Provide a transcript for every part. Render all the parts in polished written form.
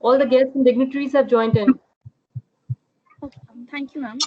All the guests and dignitaries have joined in. Okay, thank you, ma'am.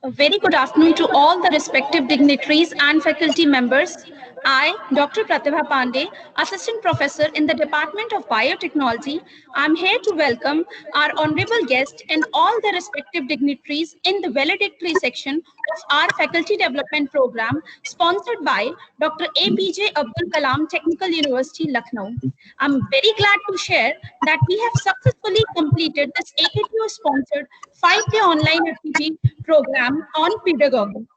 A very good afternoon to all the respective dignitaries and faculty members. I, Dr. Pratibha Pandey, Assistant Professor in the Department of Biotechnology, I'm here to welcome our honorable guest and all the respective dignitaries in the valedictory section of our Faculty Development Program, sponsored by Dr. APJ Abdul Kalam Technical University, Lucknow. I'm very glad to share that we have successfully completed this AKTO-sponsored 5-day online FTP program on pedagogy.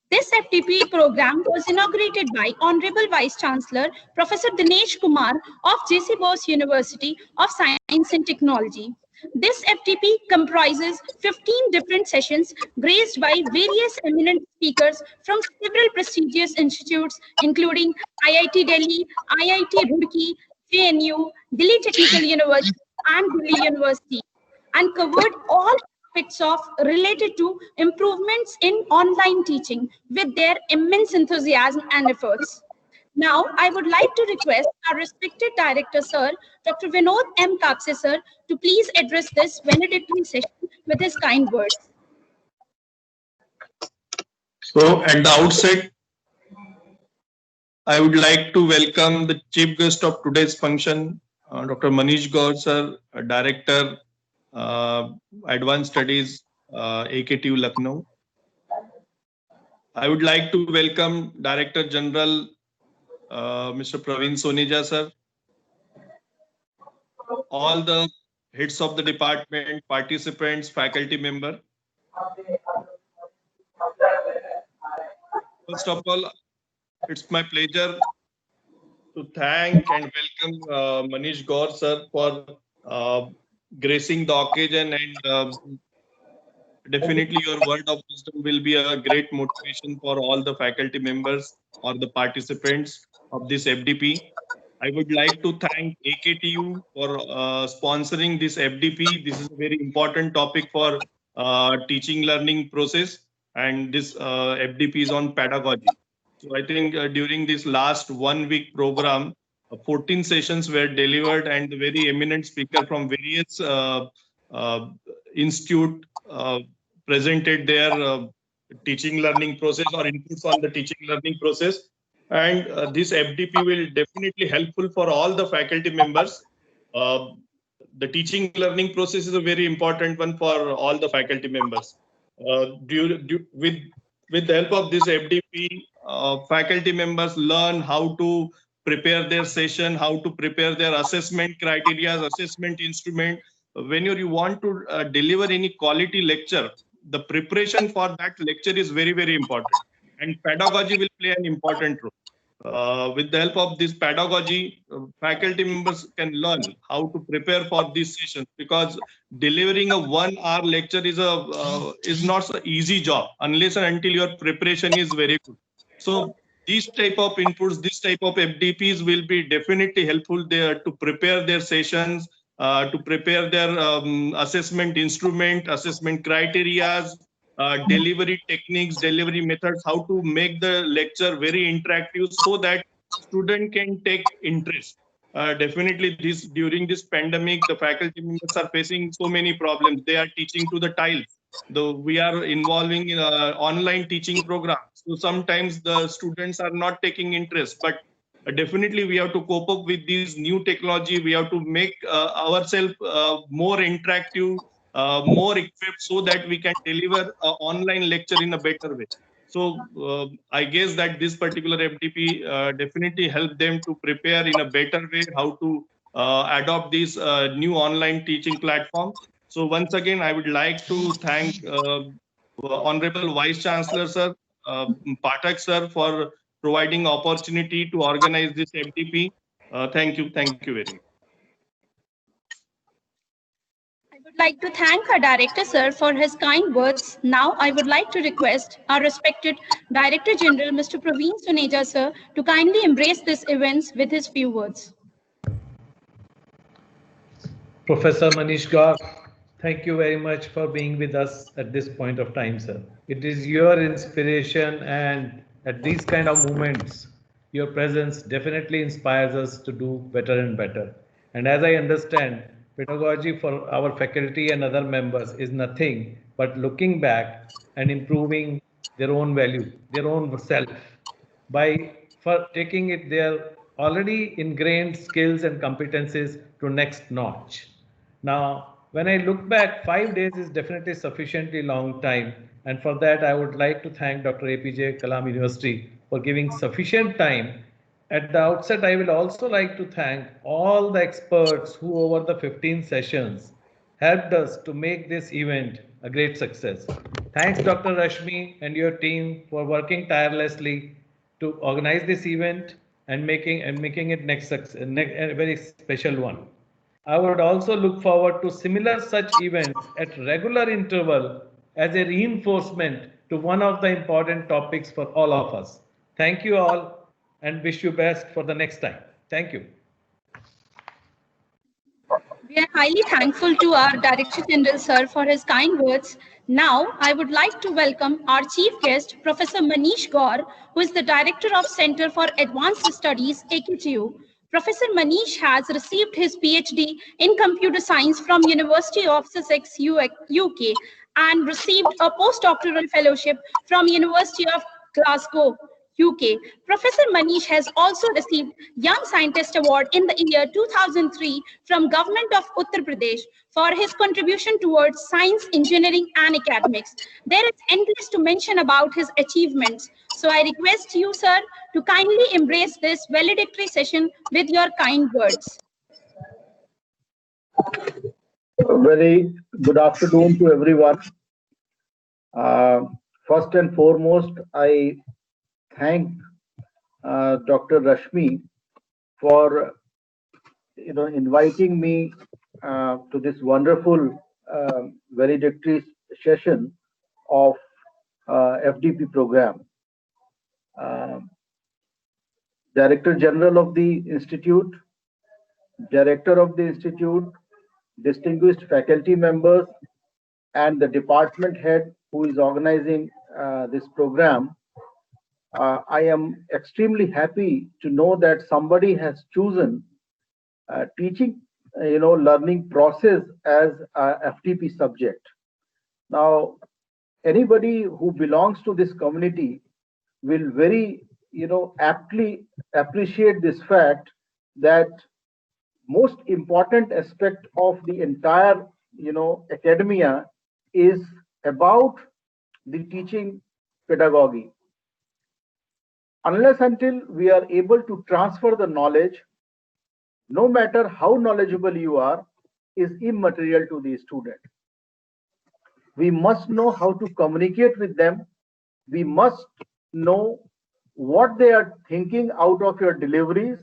This FTP program was inaugurated by Honorable Vice Chancellor Professor Dinesh Kumar of JC Bose University of Science and Technology. This FTP comprises 15 different sessions graced by various eminent speakers from several prestigious institutes, including IIT Delhi, IIT Roorkee, JNU, Delhi Technical University, and Delhi University, and covered all aspects of related to improvements in online teaching with their immense enthusiasm and efforts. Now, I would like to request our respected director, sir, Dr. Vinod M. Kapse, sir, to please address this valedictory session with his kind words. So, at the outset, I would like to welcome the chief guest of today's function, Dr. Manish Gaur, sir, Director, Advanced Studies, AKTU Lucknow. I would like to welcome Director General, Mr. Praveen Soneja, sir, all the heads of the department, participants, faculty member. First of all, it's my pleasure to thank and welcome Manish Gaur, sir, for gracing the occasion, and definitely your word of wisdom will be a great motivation for all the faculty members or the participants of this FDP. I would like to thank AKTU for sponsoring this FDP. This is a very important topic for teaching learning process, and this FDP is on pedagogy. So I think during this last 1 week program, 14 sessions were delivered, and the very eminent speaker from various institute presented their teaching learning process or inputs on the teaching learning process. And this FDP will definitely helpful for all the faculty members. The teaching learning process is a very important one for all the faculty members. With the help of this FDP, faculty members learn how to prepare their session, how to prepare their assessment criteria, assessment instrument. When you want to deliver any quality lecture, the preparation for that lecture is very, very important. And pedagogy will play an important role. With the help of this pedagogy, faculty members can learn how to prepare for these sessions, because delivering a 1 hour lecture is not an easy job unless and until your preparation is very good. So these type of inputs, this type of FDPs will be definitely helpful there to prepare their sessions, to prepare their assessment instrument, assessment criterias, delivery techniques, delivery methods, how to make the lecture very interactive so that student can take interest. Definitely during this pandemic, the faculty members are facing so many problems. They are teaching to the tiles. Though we are involving in online teaching programs. So sometimes the students are not taking interest, but definitely we have to cope up with these new technology. We have to make ourselves more interactive, more equipped, so that we can deliver an online lecture in a better way. So I guess that this particular FDP definitely help them to prepare in a better way how to adopt this new online teaching platform. So once again, I would like to thank Honorable Vice Chancellor, sir, Pathak, sir, for providing opportunity to organize this FDP. Thank you very much. I would like to thank our director, sir, for his kind words. Now, I would like to request our respected Director General, Mr. Praveen Suneja, sir, to kindly embrace this event with his few words. Professor Manish Gaur, thank you very much for being with us at this point of time, sir. It is your inspiration, and at these kind of moments, your presence definitely inspires us to do better and better. And as I understand, pedagogy for our faculty and other members is nothing but looking back and improving their own value, their own self, by for taking it their already ingrained skills and competencies to next notch. Now, when I look back, 5 days is definitely sufficiently long time. And for that, I would like to thank Dr. APJ Kalam University for giving sufficient time. At the outset, I will also like to thank all the experts who over the 15 sessions helped us to make this event a great success. Thanks, Dr. Rashmi and your team for working tirelessly to organize this event and making it a very special one. I would also look forward to similar such events at regular interval as a reinforcement to one of the important topics for all of us. Thank you all and wish you best for the next time. Thank you. We are highly thankful to our Director General, sir, for his kind words. Now, I would like to welcome our chief guest, Professor Manish Gaur, who is the Director of Center for Advanced Studies, AKTU. Professor Manish has received his PhD in Computer Science from University of Sussex, UK, and received a postdoctoral fellowship from University of Glasgow, UK. Professor Manish has also received Young Scientist Award in the year 2003 from Government of Uttar Pradesh for his contribution towards science, engineering, and academics. There is endless to mention about his achievements. So I request you, sir, to kindly embrace this valedictory session with your kind words. Very good afternoon to everyone. First and foremost, I thank Dr. Rashmi for inviting me to this wonderful valedictory session of FDP program. Director General of the Institute, Director of the Institute, distinguished faculty members, and the department head who is organizing this program. I am extremely happy to know that somebody has chosen teaching, learning process as a FDP subject. Now, anybody who belongs to this community will very, aptly appreciate this fact that most important aspect of the entire, academia is about the teaching pedagogy. Unless until we are able to transfer the knowledge, no matter how knowledgeable you are, is immaterial to the student. We must know how to communicate with them. We must know what they are thinking out of your deliveries.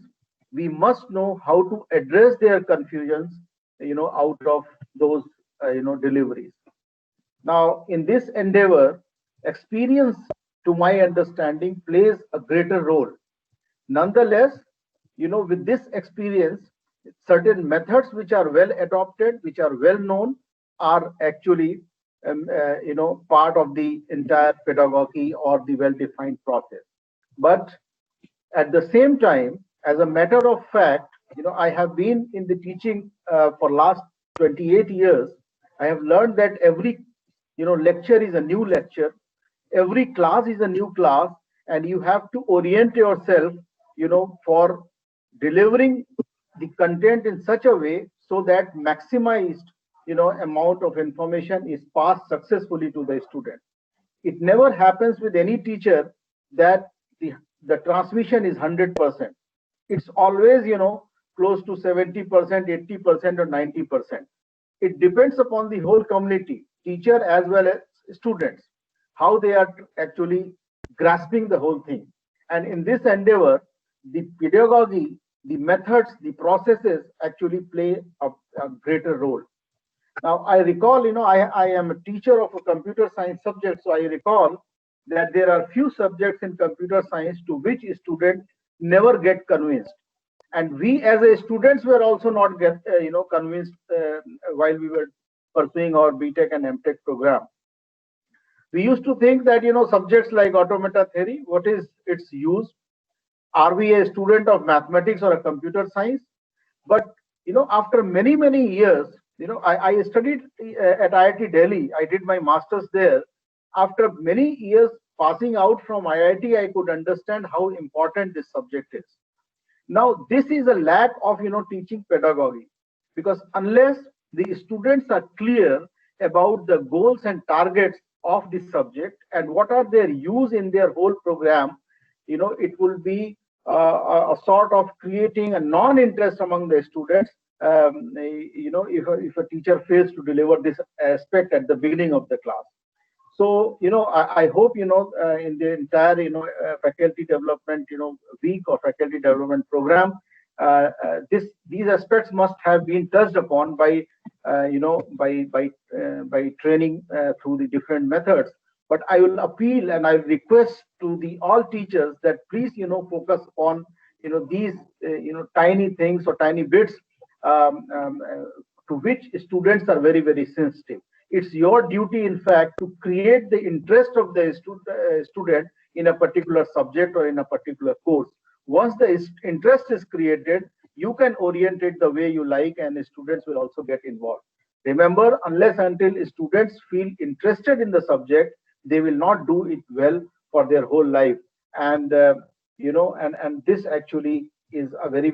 We must know how to address their confusions, out of those, deliveries. Now, in this endeavor, experience, to my understanding, plays a greater role. Nonetheless, with this experience, certain methods which are well adopted, which are well known, are actually, part of the entire pedagogy or the well-defined process. But at the same time, as a matter of fact, I have been in the teaching for last 28 years. I have learned that every, lecture is a new lecture. Every class is a new class, and you have to orient yourself, for delivering the content in such a way so that maximized, amount of information is passed successfully to the student. It never happens with any teacher that the transmission is 100%. It's always, close to 70%, 80%, or 90%. It depends upon the whole community, teacher as well as students, how they are actually grasping the whole thing. And in this endeavor, the pedagogy, the methods, the processes actually play a greater role. Now, I recall, I am a teacher of a computer science subject, so I recall that there are few subjects in computer science to which students never get convinced. And we as a students were also not convinced while we were pursuing our BTech and MTech program. We used to think that, subjects like automata theory, what is its use? Are we a student of mathematics or a computer science? But after many years, I studied at IIT Delhi. I did my master's there. After many years passing out from IIT, I could understand how important this subject is. Now, this is a lack of, teaching pedagogy, because unless the students are clear about the goals and targets of the subject and what are their use in their whole program, it will be a sort of creating a non-interest among the students. If a teacher fails to deliver this aspect at the beginning of the class. So, I hope, in the entire, faculty development, week or faculty development program, these aspects must have been touched upon by, by training through the different methods. But I will appeal and I request to the all teachers that please, focus on, these, tiny things or tiny bits to which students are very sensitive. It's your duty, in fact, to create the interest of the student in a particular subject or in a particular course. Once the interest is created, you can orient it the way you like, and the students will also get involved. Remember, unless until students feel interested in the subject, they will not do it well for their whole life. And and this actually is a very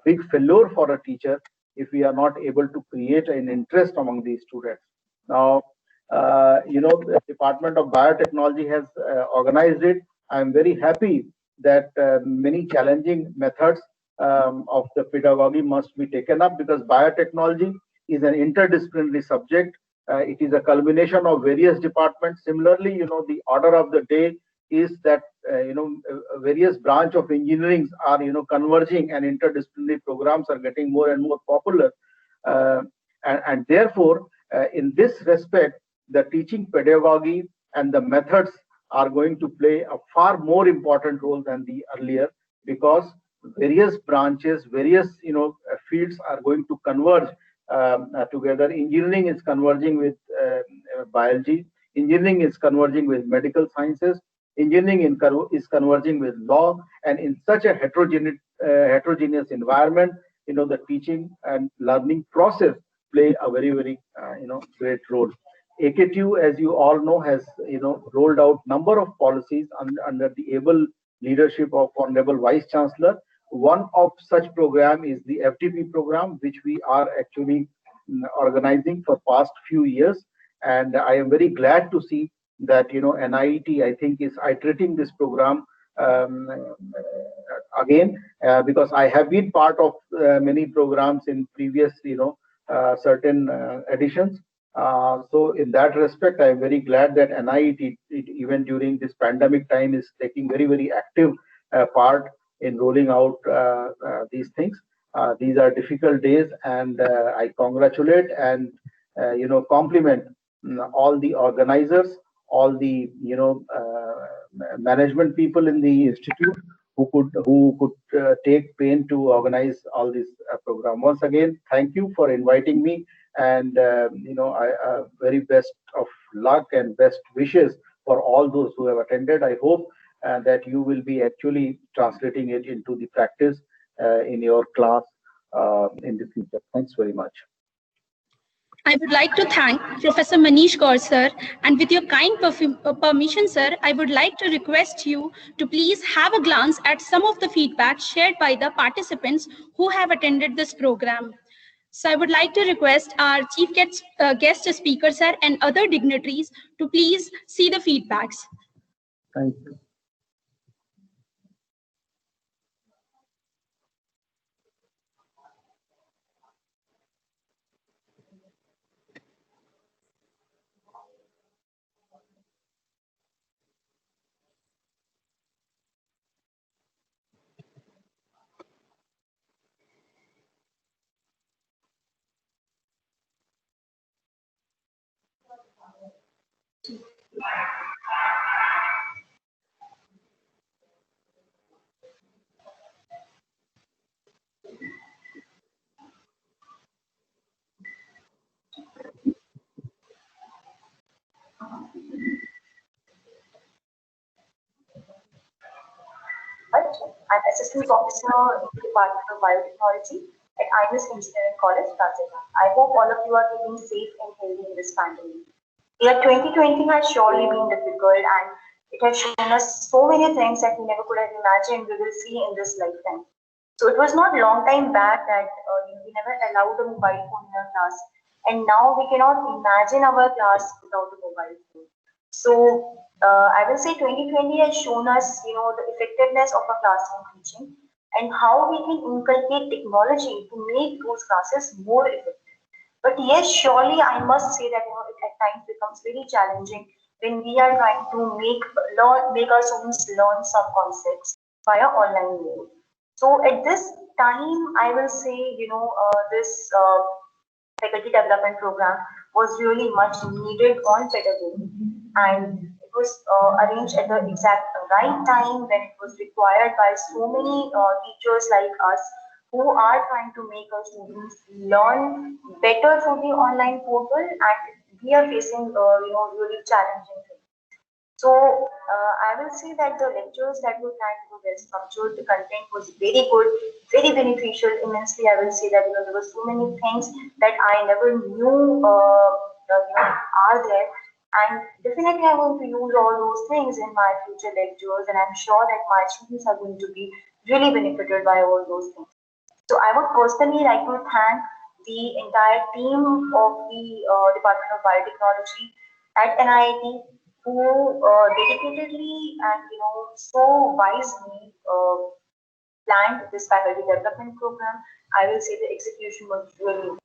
big failure for a teacher if we are not able to create an interest among these students. Now, the Department of Biotechnology has organized it. I'm very happy that many challenging methods of the pedagogy must be taken up, because biotechnology is an interdisciplinary subject. It is a culmination of various departments. Similarly, the order of the day is that various branch of engineering are converging, and interdisciplinary programs are getting more and more popular, and therefore in this respect, the teaching pedagogy and the methods are going to play a far more important role than the earlier, because various branches, various fields are going to converge together. Engineering is converging with biology. Engineering is converging with medical sciences. Engineering is converging with law, and in such a heterogeneous environment, the teaching and learning process play a very great role. AKTU, as you all know, has rolled out number of policies under the able leadership of Honorable Vice Chancellor. One of such program is the FDP program, which we are actually organizing for past few years, and I am very glad to see that NIET, I think, is iterating this program again, because I have been part of many programs in previous certain editions. So in that respect, I am very glad that NIET, even during this pandemic time, is taking very active part in rolling out these things. These are difficult days, and I congratulate and compliment all the organizers, all the management people in the institute who could take pain to organize all this program. Once again, thank you for inviting me, and very best of luck and best wishes for all those who have attended. I hope that you will be actually translating it into the practice in your class in the future. Thanks very much. I would like to thank Professor Manish Gaur, sir, and with your kind permission, sir, I would like to request you to please have a glance at some of the feedback shared by the participants who have attended this program. So I would like to request our chief guest speaker, sir, and other dignitaries to please see the feedbacks. Thank you. I'm Assistant Professor in the Department of Biotechnology at IMS Engineering College, Rajasthan. I hope all of you are keeping safe and healthy in this pandemic. Year 2020 has surely been difficult, and it has shown us so many things that we never could have imagined we will see in this lifetime. So it was not long time back that we never allowed a mobile phone in our class, and now we cannot imagine our class without a mobile phone. So I will say 2020 has shown us, the effectiveness of a classroom teaching and how we can inculcate technology to make those classes more effective. But yes, surely I must say that it at times becomes very challenging when we are trying to make our students learn some concepts via online mode. So at this time, I will say this faculty development program was really much needed on pedagogy, and it was arranged at the exact right time when it was required by so many teachers like us who are trying to make our students learn better through the online portal, and we are facing really challenging things. So I will say that the lectures that were planned were well structured. The content was very good, very beneficial. Immensely, I will say that there were so many things that I never knew are there, and definitely I'm going to use all those things in my future lectures, and I'm sure that my students are going to be really benefited by all those things. So I would personally like to thank the entire team of the Department of Biotechnology at NIIT, who dedicatedly and so wisely planned this faculty development program. I will say the execution was really.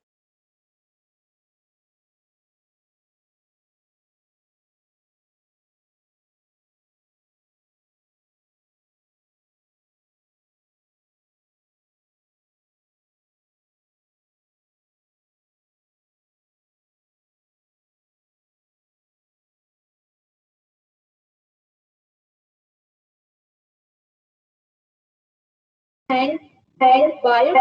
And bio.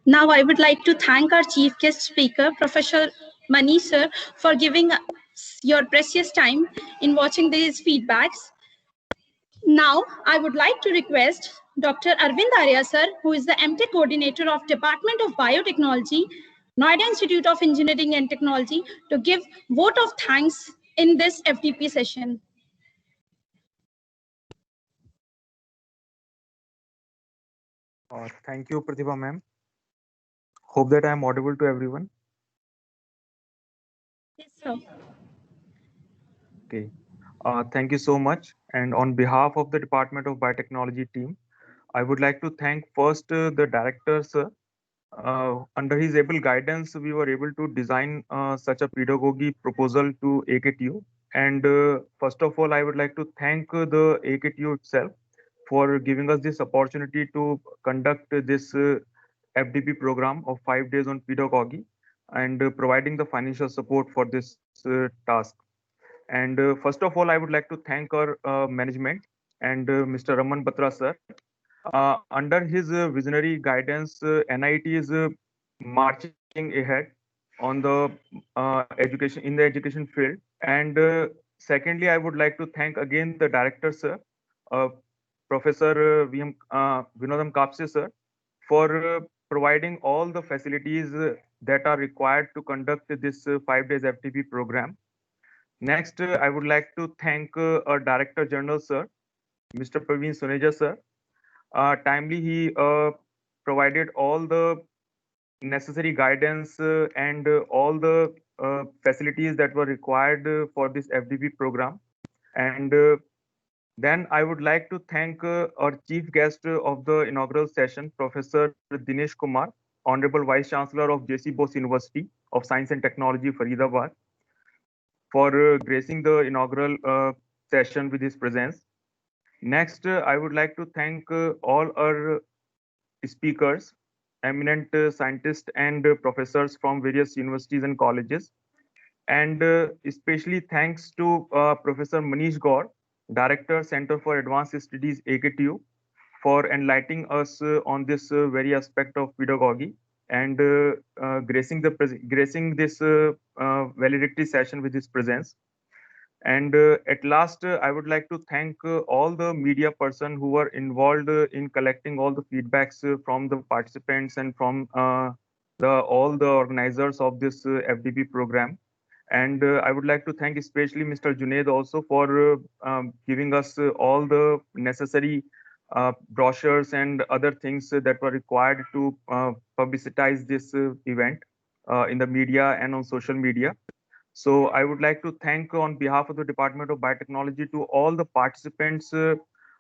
Now, I would like to thank our chief guest speaker, Professor Manish sir, for giving us your precious time in watching these feedbacks. Now, I would like to request Dr. Arvind Arya sir, who is the MTech coordinator of Department of Biotechnology, Noida Institute of Engineering and Technology, to give vote of thanks in this FDP session. Thank you, Pratibha ma'am. Hope that I am audible to everyone. Yes, sir. Okay. Thank you so much. And on behalf of the Department of Biotechnology team, I would like to thank first the director, sir. Under his able guidance, we were able to design such a pedagogy proposal to AKTU. And first of all, I would like to thank the AKTU itself for giving us this opportunity to conduct this FDP program of 5 days on pedagogy and providing the financial support for this task. And first of all, I would like to thank our management and Mr. Raman Batra sir. Under his visionary guidance, NIT is marching ahead on the education field. And secondly, I would like to thank again the director sir, uh, Professor Vinodam Kapse sir, for providing all the facilities that are required to conduct this 5 days FTP program. Next, I would like to thank our Director General, sir, Mr. Praveen Suneja, sir. Timely, he provided all the necessary guidance and all the facilities that were required for this FDP program. And then I would like to thank our chief guest of the inaugural session, Professor Dinesh Kumar, Honorable Vice Chancellor of JC Bose University of Science and Technology, Faridabad, for gracing the inaugural session with his presence. Next, I would like to thank all our speakers, eminent scientists and professors from various universities and colleges. And especially thanks to Professor Manish Gaur, Director, Center for Advanced Studies, AKTU, for enlightening us on this very aspect of pedagogy and gracing this valedictory session with his presence. And at last, I would like to thank all the media person who were involved in collecting all the feedbacks from the participants and from all the organizers of this FDP program. And I would like to thank especially Mr. Junaid also for giving us all the necessary brochures and other things that were required to publicize this event in the media and on social media. So I would like to thank on behalf of the Department of Biotechnology to all the participants.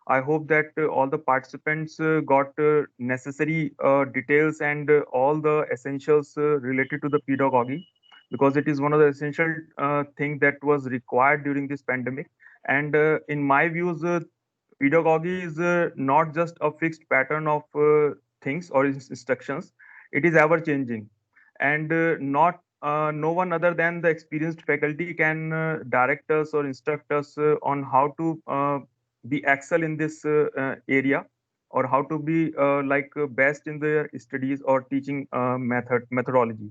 I hope that all the participants got necessary details and all the essentials related to the pedagogy, because it is one of the essential thing that was required during this pandemic. And in my views, pedagogy is not just a fixed pattern of things or instructions. It is ever changing, and not no one other than the experienced faculty can direct us or instruct us on how to be excel in this area, or how to be best in their studies or teaching methodology.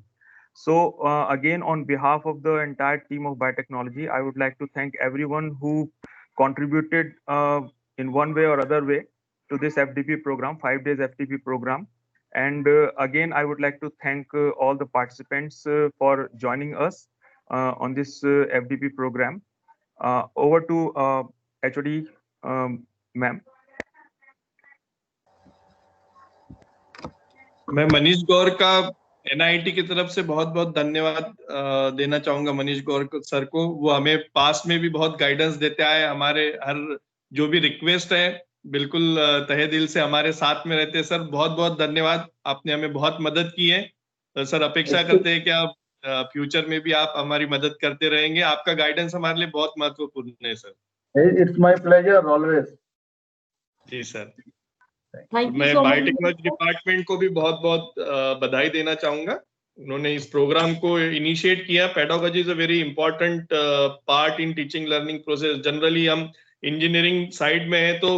So again, on behalf of the entire team of biotechnology, I would like to thank everyone who contributed in one way or other way to this FDP program, 5 days FDP program. And again, I would like to thank all the participants for joining us on this FDP program. Over to HOD ma'am. मैं मनीष गौर का NIT की तरफ से बहुत बहुत धन्यवाद देना चाहूंगा मनीष गौर सर को। वो हमें पास में भी बहुत गाइडेंस देते आए, हमारे हर जो भी रिक्वेस्ट है बिल्कुल तहे दिल से हमारे साथ में रहते हैं। सर बहुत बहुत धन्यवाद, आपने हमें बहुत मदद की है। तो सर अपेक्षा करते हैं कि आप फ्यूचर में भी आप हमारी मदद करते रहेंगे। आपका गाइडेंस हमारे लिए बहुत महत्वपूर्ण है sir. It's my pleasure always. जी सर। Thank you मैं so much. बायोटेक्नोलॉजी डिपार्टमेंट को भी बहुत बहुत बधाई देना चाहूंगा। उन्होंने इस प्रोग्राम को इनिशिएट किया। Pedagogy is a very important part in teaching learning process. Generally हम इंजीनियरिंग साइड में है तो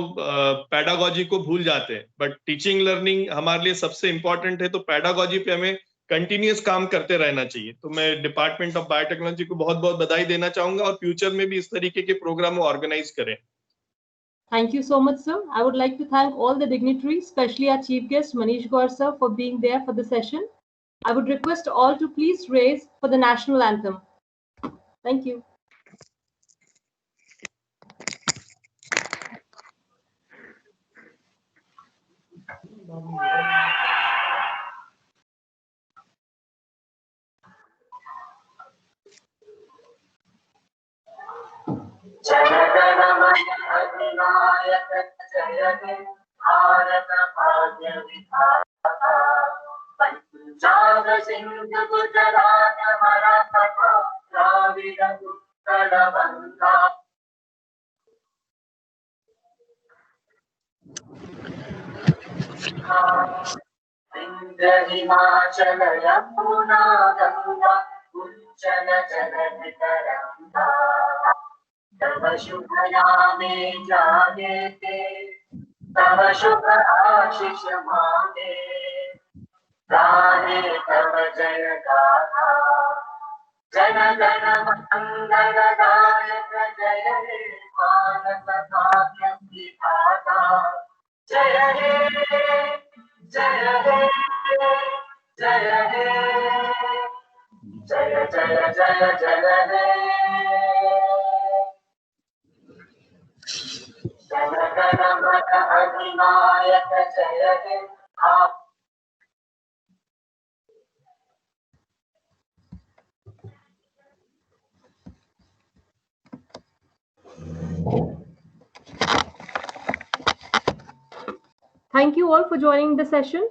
पेडागोजी को भूल जाते हैं, बट टीचिंग लर्निंग हमारे लिए सबसे इंपॉर्टेंट है। तो पेडागोजी पे हमें कंटिन्यूअस काम करते रहना चाहिए। तो मैं डिपार्टमेंट ऑफ बायोटेक्नोलॉजी को बहुत बहुत बधाई देना चाहूंगा और फ्यूचर में भी इस तरीके के प्रोग्राम ऑर्गेनाइज करें। Thank you so much, sir. I would like to thank all the dignitaries, especially our chief guest, Manish Gaur, sir, for being there for the session. I would request all to please raise for the national anthem. Thank you. जनगणमन अधिनायक जय हे भारत भाग्य विधाता पंजाब सिंध गुजरात मराठा द्राविड उत्कल बंगा विंध्य हिमाचल यमुना गंगा उज्जल जलधि तरंगा तव शुभ नामे जागे तव शुभ आशीष मांगे गाहे तव जय गाथा जन गण मंगलदायक जय हे भारत भाग्य विधाता जय हे जय हे जय हे जय जय जय जय हे जनगणमन अधिनायक जय हे Thank you all for joining the session.